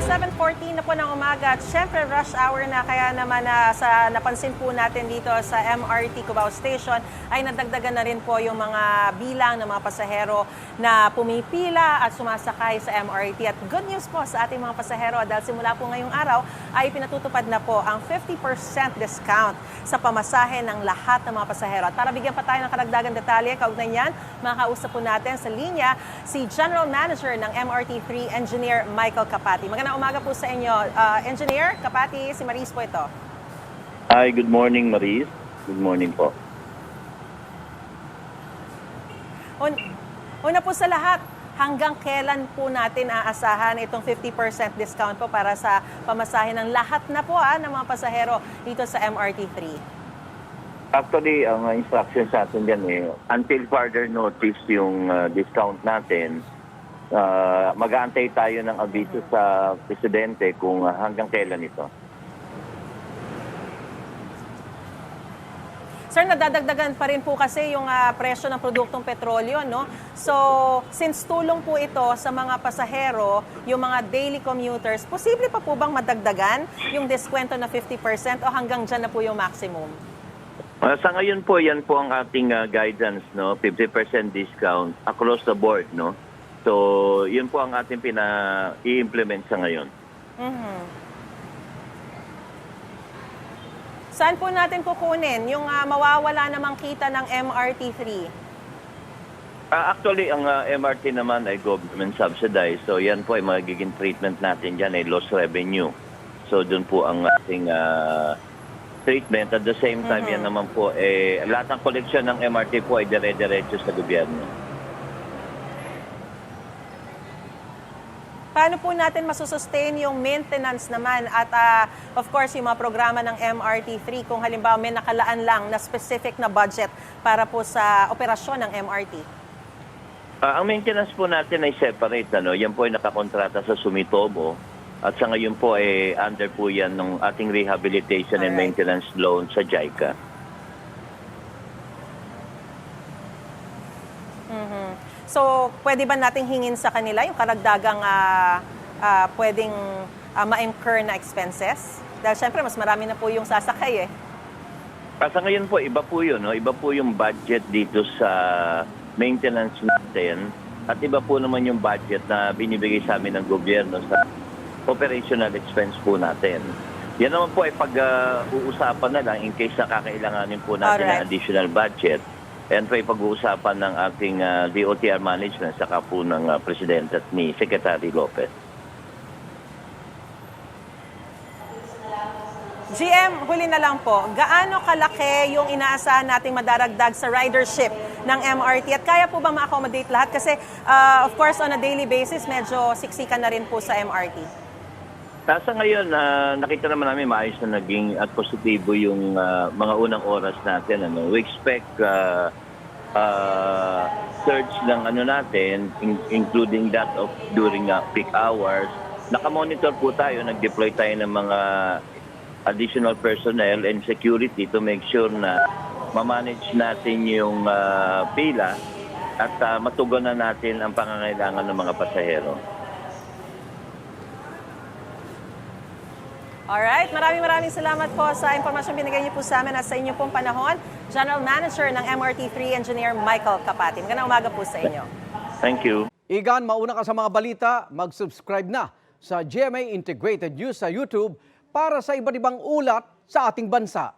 7:14 na po ng umaga at syempre rush hour na kaya naman sa napansin po natin dito sa MRT Cubao Station ay nadagdagan na rin po yung mga bilang ng mga pasahero na pumipila at sumasakay sa MRT. At good news po sa ating mga pasahero dahil simula po ngayong araw ay pinatutupad na po ang 50% discount sa pamasahe ng lahat ng mga pasahero. At para bigyan pa tayo ng karagdagang detalye, kaugnay niyan, makakausap po natin sa linya si General Manager ng MRT3 Engineer Michael Kapati. Magandang umaga po sa inyo. Engineer Kapati, si Maris po ito. Hi, good morning Maris. Good morning po. Una po sa lahat, hanggang kailan po natin aasahan itong 50% discount po para sa pamasahe ng lahat na po ng mga pasahero dito sa MRT3? Actually, ang instruction sa atin dyan until further notice yung discount natin, mag-aantay tayo ng abiso sa presidente kung hanggang kailan ito. Sir, nadadagdagan pa rin po kasi yung presyo ng produktong petrolyo, no? So, since tulong po ito sa mga pasahero, yung mga daily commuters, posible pa po bang madagdagan yung diskwento na 50% o hanggang dyan na po yung maximum? Sa ngayon po, yan po ang ating guidance, no? 50% discount across the board, no? So, yun po ang ating i-implement sa ngayon. Saan po natin kukunin yung mawawala namang kita ng MRT3? Actually, ang MRT naman ay government subsidized. So, yan po ay magiging treatment natin dyan ay lost revenue. So, dun po ang ating treatment. At the same time, yan naman po, lahat ng koleksyon ng MRT po ay dire-diretso sa gobyerno. Paano po natin masusustain yung maintenance naman at of course yung mga programa ng MRT3 kung halimbawa may nakalaan lang na specific na budget para po sa operasyon ng MRT? Ang maintenance po natin ay separate. Yan po ay nakakontrata sa Sumitomo at sa ngayon po ay under po yan ng ating rehabilitation and maintenance loan sa JICA. So, pwede ba nating hingin sa kanila yung karagdagang pwedeng ma-incur na expenses? Dahil syempre, mas marami na po yung sasakay Sa ngayon po, iba po yun. No? Iba po yung budget dito sa maintenance natin at iba po naman yung budget na binibigay sa amin ng gobyerno sa operational expense po natin. Yan naman po ay pag-uusapan na lang in case na kakailanganin po natin ng additional budget. Yan po ay pag-uusapan ng ating DOTR management saka po ng Presidente at ni Secretary Lopez. GM, huli na lang po, gaano kalaki yung inaasahan nating madaragdag sa ridership ng MRT? At kaya po ba ma-accommodate lahat? Kasi of course on a daily basis, medyo siksikan na rin po sa MRT. Sa ngayon, nakita naman namin maayos na naging at positibo yung mga unang oras natin. We expect surge ng natin, including that of during peak hours. Nakamonitor po tayo, nag-deploy tayo ng mga additional personnel and security to make sure na ma-manage natin yung pila at matugunan natin ang pangangailangan ng mga pasahero. Alright, maraming salamat po sa impormasyon binigay niyo po sa amin at sa inyo pong panahon. General Manager ng MRT3 Engineer Michael Kapati. Magandang umaga po sa inyo. Thank you. Igan, mauna ka sa mga balita, mag-subscribe na sa GMA Integrated News sa YouTube para sa iba't ibang ulat sa ating bansa.